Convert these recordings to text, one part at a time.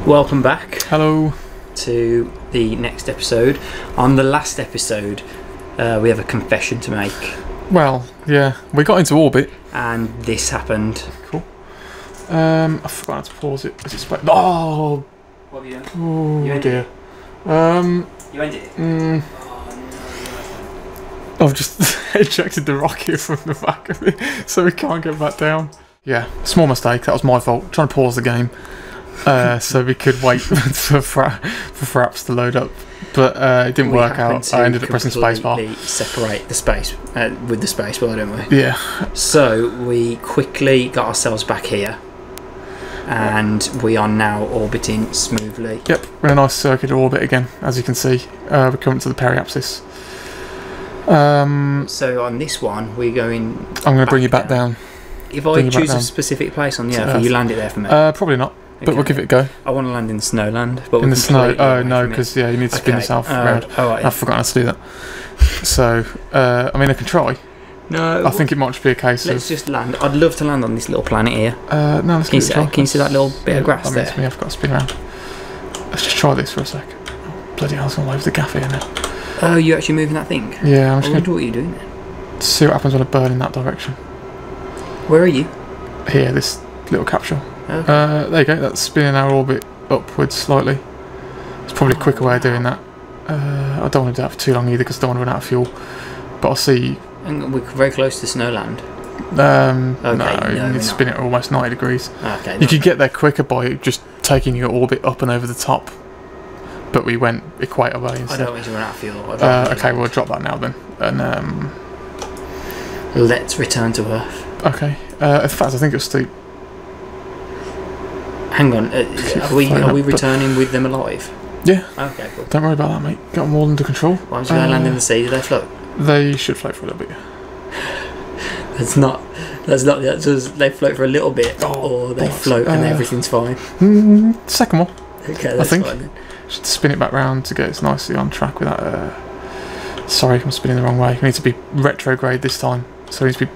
Welcome back. Hello. To the next episode. On the last episode, we have a confession to make. Well, yeah, we got into orbit. And this happened. Cool. I forgot to pause it. Is it oh! What have you done? Oh you dear. You ended it? I've just ejected the rocket from the back of it, so we can't get back down. Yeah, small mistake. That was my fault. Trying to pause the game. So we could wait for fraps to load up, but it didn't work out. I ended up pressing spacebar. Separate the space with the spacebar, don't we? Yeah. So we quickly got ourselves back here, and we are now orbiting smoothly. Yep, we're in a nice circular orbit again, as you can see. We're coming to the periapsis. So on this one, we're going. I'm going to bring you back down. If I choose a specific place on the Earth, will you land it there for me? Probably not. But okay. We'll give it a go. I want to land in the snowland. But in the snow? Oh no, because yeah, you need to spin yourself around. Right. I've forgotten how to do that. So, I mean, I can try. No. I think it might just be a case let's just land. I'd love to land on this little planet here. No, let's can you see that little bit of grass there? Me, I've got to spin around. Let's just try this for a sec. Oh, bloody hell, it's all over the gaff here now. Oh, you're actually moving that thing? Yeah, I'm just going to... What are you doing then? See what happens when I burn in that direction. Where are you? Here, this little capsule. Okay. There you go, that's spinning our orbit upwards slightly. It's probably a quicker way of doing that. I don't want to do that for too long either because I don't want to run out of fuel. But I'll see. And we're very close to Snowland. No, you need to spin it at almost 90 degrees. Okay, you could get there quicker by just taking your orbit up and over the top. But we went equator way instead. I don't want to run out of fuel. Okay, we'll drop that now then. And let's return to Earth. Okay. In fact, I think it's steep. Hang on, are we returning with them alive? Yeah. Okay, cool. Don't worry about that, mate. Got them all under control. Why don't you go land in the sea? Do they float? They should float for a little bit. That's not just they float for a little bit, or they float and everything's fine. Second one. Okay, that's fine then. Should spin it back round to get us nicely on track with that. Sorry, I'm spinning the wrong way. We need to be retrograde this time, so we need to be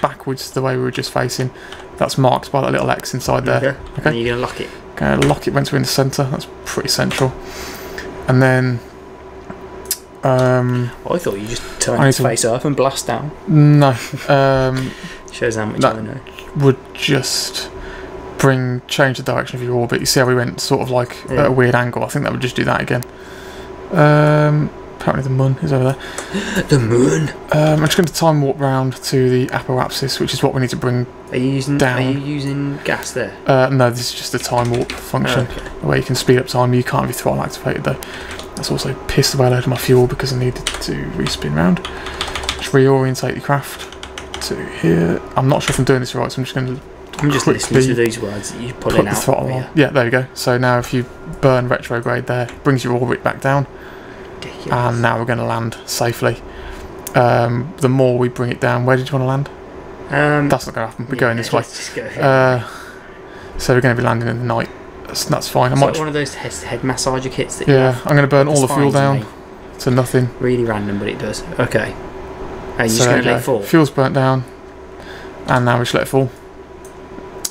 backwards the way we were just facing. That's marked by that little X inside there. Okay. And you're gonna lock it. Gonna lock it once we're in the centre. That's pretty central. And then. I thought you just turn its face up and blast down. No. Shows how much I know. Would just change the direction of your orbit. You see how we went sort of like at a weird angle? I think that would just do that again. Apparently the moon is over there. The moon? I'm just going to time warp round to the apoapsis, which is what we need to bring down. Are you using gas there? No, this is just a time warp function where you can speed up time. You can't have your throttle activated though. That's also pissed away a load of my fuel because I needed to respin round. Just reorientate the craft to here. I'm not sure if I'm doing this right, so I'm just going to listening to these words that you're pulling out. The throttle on. Yeah, there we go. So now if you burn retrograde there, brings your orbit back down. Ridiculous. And now we're going to land safely. The more we bring it down, where did you want to land? That's not going to happen. We're going this way. Just go so we're going to be landing in the night. That's fine. It's like one of those head massager kits that I'm going to burn all the fuel down to nothing. Really random, but it does. Okay. Are you just going to let it fall? Fuel's burnt down, and now we just let it fall.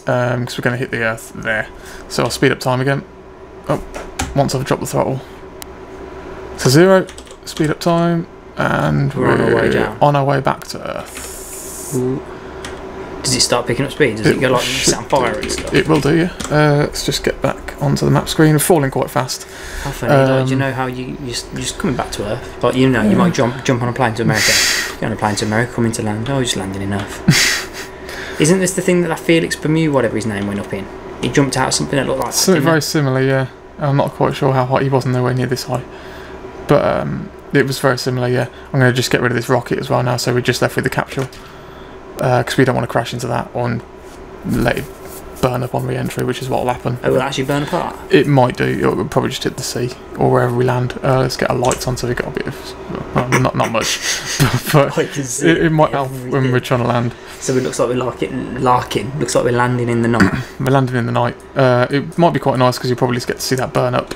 Because we're going to hit the Earth there. So I'll speed up time again. Oh, once I've dropped the throttle. So 0, speed up time, and we're on our way down. On our way back to Earth. Ooh. Does it start picking up speed? Does it go like set on fire and stuff? It will do, yeah. Let's just get back onto the map screen. We're falling quite fast. How funny. Do you know how you're just coming back to Earth? Like, you know, you might jump on a plane to America. Get on a plane to America, coming to land. Oh, you're just landing in Earth. Isn't this the thing that Felix Bermuda, whatever his name, went up in? He jumped out of something that looked like something very similar, yeah. I'm not quite sure how high. He wasn't nowhere near this high. But it was very similar, yeah. I'm going to just get rid of this rocket as well now, so we're just left with the capsule. Because we don't want to crash into that or let it burn up on re-entry, which is what will happen. Oh, it will actually burn apart? It might do. It will probably just hit the sea or wherever we land. Let's get our lights on so we've got a bit of... Well, not much. But it might help when we're trying to land. So it looks like we're larking. Looks like we're landing in the night. We're landing in the night. It might be quite nice because you probably just get to see that burn up.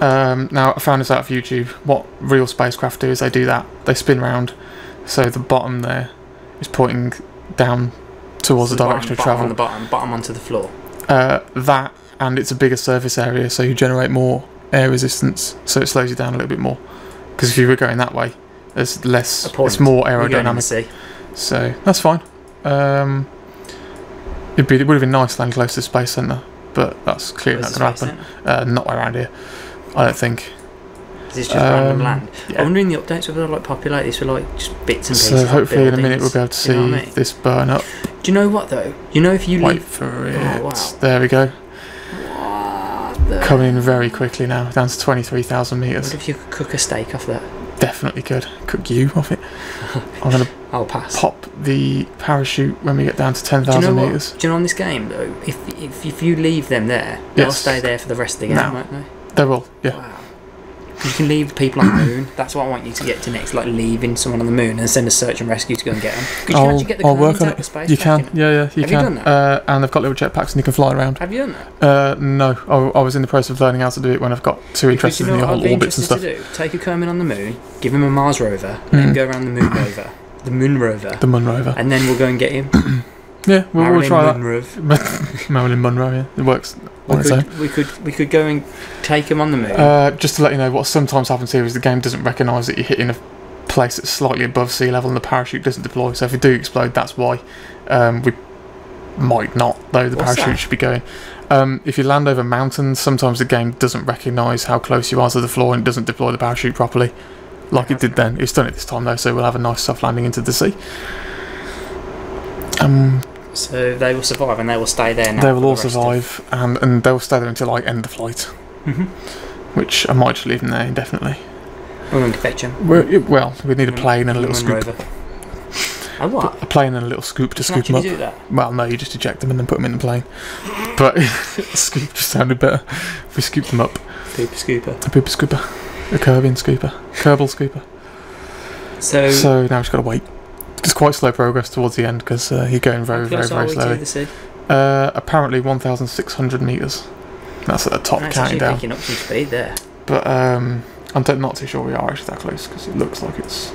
Now, I found this out of YouTube. What real spacecraft do is they do that. They spin round. So the bottom there is pointing down towards the direction of travel. On the bottom onto the floor. That and it's a bigger surface area, so you generate more air resistance, so it slows you down a little bit more. Because if you were going that way, there's less. It's more aerodynamic. So that's fine. It would have been nice to land close to the Space Centre, but that's clearly not going to happen. Not around here, I don't think. Is this just random land? Yeah. I wonder in the updates whether they'll like populate this with like just bits and pieces. So hopefully in a minute we'll be able to see this burn up. Do you know what though? You know if you wait for it. Oh, wow. There we go. Coming in very quickly now, down to 23,000 metres. What if you could cook a steak off that? Definitely could. Cook you off it. I'm going to pop the parachute when we get down to 10,000 metres. Do you know on this game though, if you leave them there, they'll stay there for the rest of the game, won't they? They will, yeah. Wow. You can leave people on the moon. That's what I want you to get to next, like leaving someone on the moon and send a search and rescue to go and get them. Because you can actually get the work on it. Space you can, yeah, you Have can. You done that? And they've got little jetpacks and you can fly around. Have you done that? No, I was in the process of learning how to do it when I've got too interested in the whole orbits and stuff. Take a Kerbin on the moon, give him a Mars rover, and then go around the moon rover. The moon rover. The moon rover. And then we'll go and get him. Yeah, we'll try that. Marilyn Monroe, yeah. It works on its own. We could go and take him on the moon. Just to let you know, what sometimes happens here is the game doesn't recognise that you're hitting a place that's slightly above sea level and the parachute doesn't deploy. So if you do explode, that's why. We might not, though. The parachute should be going. If you land over mountains, sometimes the game doesn't recognise how close you are to the floor and it doesn't deploy the parachute properly. Like it did then. It's done it this time, though, so we'll have a nice soft landing into the sea. So they will survive and they will stay there now. They will all survive and they'll stay there until I end the flight. Which I might just leave them there indefinitely. We're going to fetch them. Well, we need a plane and a little scoop. A what? A plane and a little scoop to scoop them up. Do that? Well, no, you just eject them and then put them in the plane. But scoop just sounded better. If we scoop them up. Pooper scooper. A pooper scooper. A Kerbin scooper. Kerbal scooper. So now we've just got to wait. It's quite slow progress towards the end because you're going very slowly. Apparently 1,600 metres. That's at the top, counting down. Picking up some speed there. But I'm not too sure we are actually that close because it looks like it's.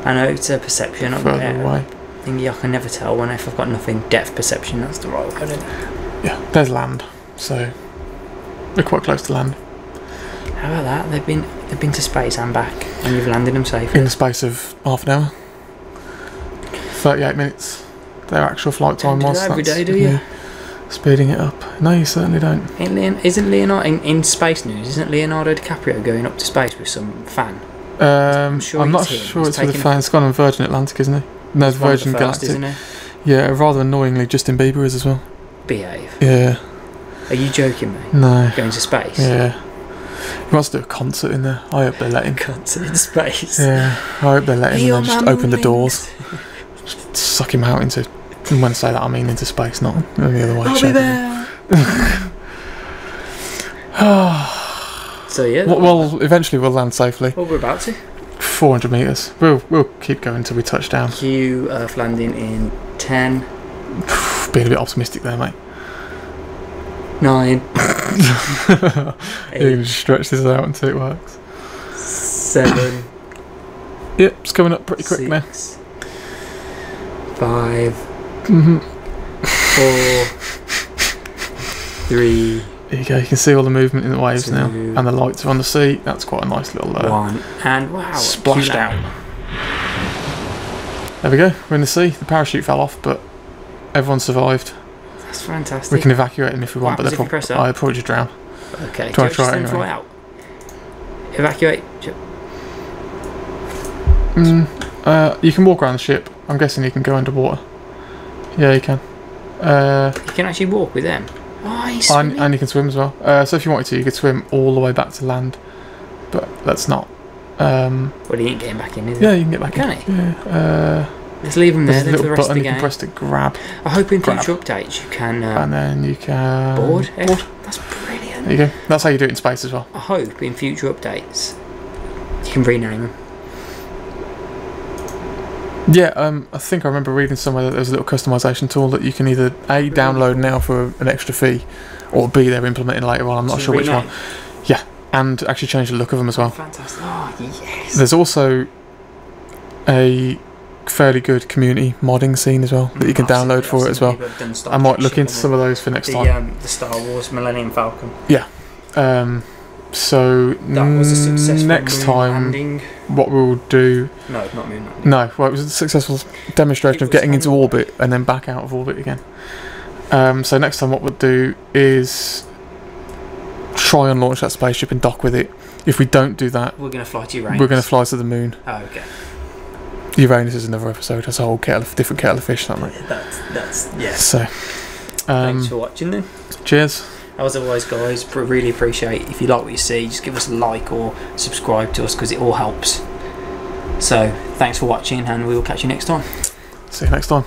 I know it's a perception further away. Thingy, I can never tell if I've got nothing. Depth perception, that's the right word, isn't it? Yeah, there's land, so we're quite close to land. How about that? They've been to space and back, and you've landed them safely in the space of half an hour. 38 minutes. Their actual flight time was. Every day, do you? Speeding it up. No, you certainly don't. Isn't Leonardo in space news? Isn't Leonardo DiCaprio going up to space with some fan? I'm not sure it's with a fan. It's gone on Virgin Atlantic, isn't it? No, Virgin Galactic. Isn't it? Yeah, rather annoyingly, Justin Bieber is as well. Behave. Yeah. Are you joking, mate? No. Going to space? Yeah. He wants to do a concert in there. I hope they let him. Concert in space. Yeah. I hope they let him and then just open the doors. Just suck him out into. And when I say that, I mean into space, not the other way. I'll be there. So yeah. Well, eventually we'll land safely. Well, we're about to. 400 metres. We'll keep going until we touch down. Q Earth landing in 10. Being a bit optimistic there, mate. 9. You can just stretch this out until it works. 7. Yep, it's coming up pretty quick 6, now. 5. 4. 3. There you go, you can see all the movement in the waves 2, now. And the lights are on the sea. That's quite a nice little 1. And wow, splashed out. There we go, we're in the sea. The parachute fell off, but everyone survived. That's fantastic. We can evacuate them if we want, but they'll probably just drown. Okay, try it anyway. Fly out. Evacuate. You can walk around the ship. I'm guessing you can go underwater. Yeah, you can. You can actually walk with them. Oh, he's and you can swim as well. So if you wanted to, you could swim all the way back to land. But that's not. Well, he ain't getting back in, is he? Yeah, you can get back in. Can he? Yeah. Let's leave him there then for the rest of the game. You can press to grab. I hope in future updates you can. And then you can. Board. That's brilliant. There you go. That's how you do it in space as well. I hope in future updates you can rename them. Yeah, I think I remember reading somewhere that there's a little customization tool that you can either A, download now for an extra fee, or B, they're implementing later on. I'm not sure which one. Yeah, and actually change the look of them as well. Fantastic. Oh, yes. There's also a fairly good community modding scene as well that you can download for it as well. I might look into some of those for next time. The Star Wars Millennium Falcon. Yeah. So That was a successful next moon time, landing. what we'll do? No, not moon landing. No, well, it was a successful demonstration of getting into orbit and then back out of orbit again. So next time, what we'll do is try and launch that spaceship and dock with it. If we don't do that, we're going to fly to Uranus. We're going to fly to the moon. Oh, okay. Uranus is another episode. That's a whole different kettle of fish, that mate. That's yeah. So, thanks for watching then. Cheers. As always, guys, really appreciate if you like what you see, just give us a like or subscribe to us because it all helps. So, thanks for watching, and we will catch you next time. See you next time.